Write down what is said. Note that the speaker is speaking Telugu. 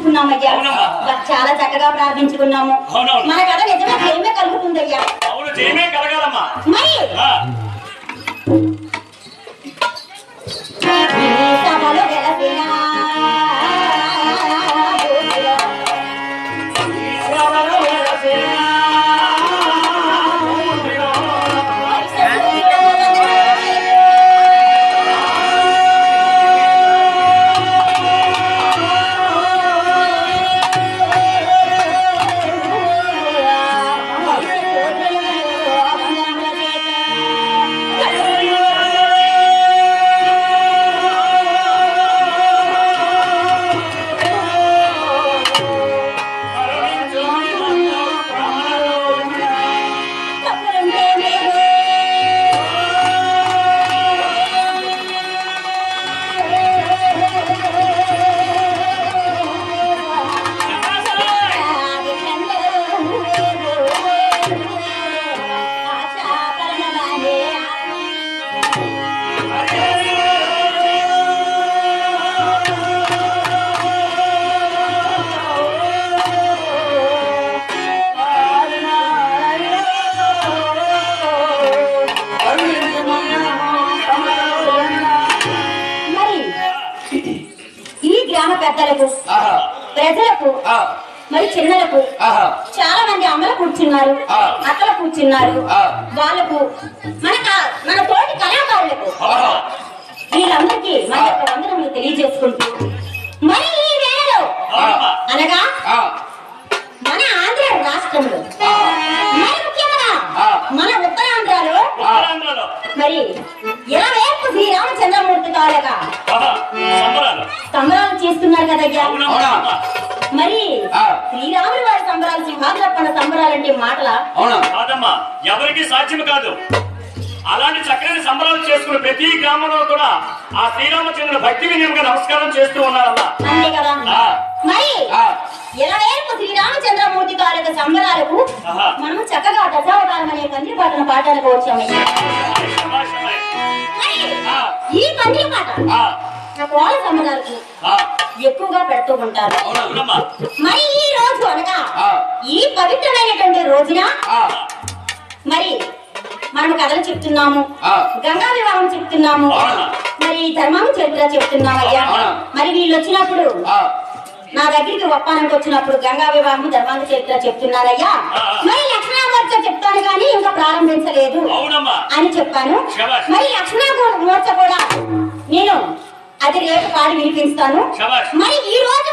ప్రార్థించుకున్నామయ్యా. చాలా చక్కగా ప్రార్థించుకున్నాము. మన కథ నిజమే జయమే కలుగుతుందయ్యా. మరి సభలో గెలసిన పెద్దలకు ప్రజలకు మరి చిన్నలకు చాలా మంది అమ్మలు కూర్చున్నారు, అక్కలు కూర్చున్నారు. వాళ్ళకు మన తోటి కళాకారులకు వీళ్ళందరికీ మన యొక్క వందనములు తెలియజేసుకుంటూ మరి ఈ వేళలో అనగా మన ఆంధ్ర రాష్ట్రంలో మరి ముఖ్యంగా మన ఉత్తరాంధ్రలో మరి 21 శ్రీరామచంద్రమూర్తి తాలూకా సంబరాలు చేస్తున్నారు కదయ్యా. మరి శ్రీరాములు వారి సంబరాలు, సింహాద్రప్పన సంబరాలు అంటే మాటల ఎవరికి సాధ్యం కాదు. అలాంటి చక్కని సంబరాలు చేసుకున్న ప్రతి గ్రామంలో కూడా ఆ శ్రీరామచంద్రుని భక్తి వినయంగా నమస్కారం చేస్తూ ఉన్నారమ్మా. అంతే కదా. మరి 21 శ్రీరామచంద్రమూర్తి తాలూకా సంబరాలకు మనము చక్కగా దశావతారం అనే పందిరి పాటను పాడడానికి వచ్చామయ్యా. ఈ పందిరి పాట కోళ్ళ సంబరాలకు ఎక్కువగా పెడుతూ ఉంటారు. మరి ఈ రోజు అనగా ఈ పవిత్రమైనటువంటి రోజున మరి మనం కథలు చెప్తున్నాము, గంగా వివాహం చెప్తున్నాము, మరి ధర్మం చరిత్ర చెప్తున్నాం అయ్యా. మరి వీళ్ళు వచ్చినప్పుడు నా దగ్గరికి ఒప్పానికి వచ్చినప్పుడు గంగా వివాహం ధర్మాంగ చరిత్ర చెప్తున్నారయ్యా. మరి లక్ష్మణమూర్తి చెప్తాను కానీ ఇంకా ప్రారంభించలేదు అని చెప్పాను. మరి లక్ష్మణమూర్తి కూడా నేను అది రేపు పాడి వినిపిస్తాను. మరి ఈ రోజు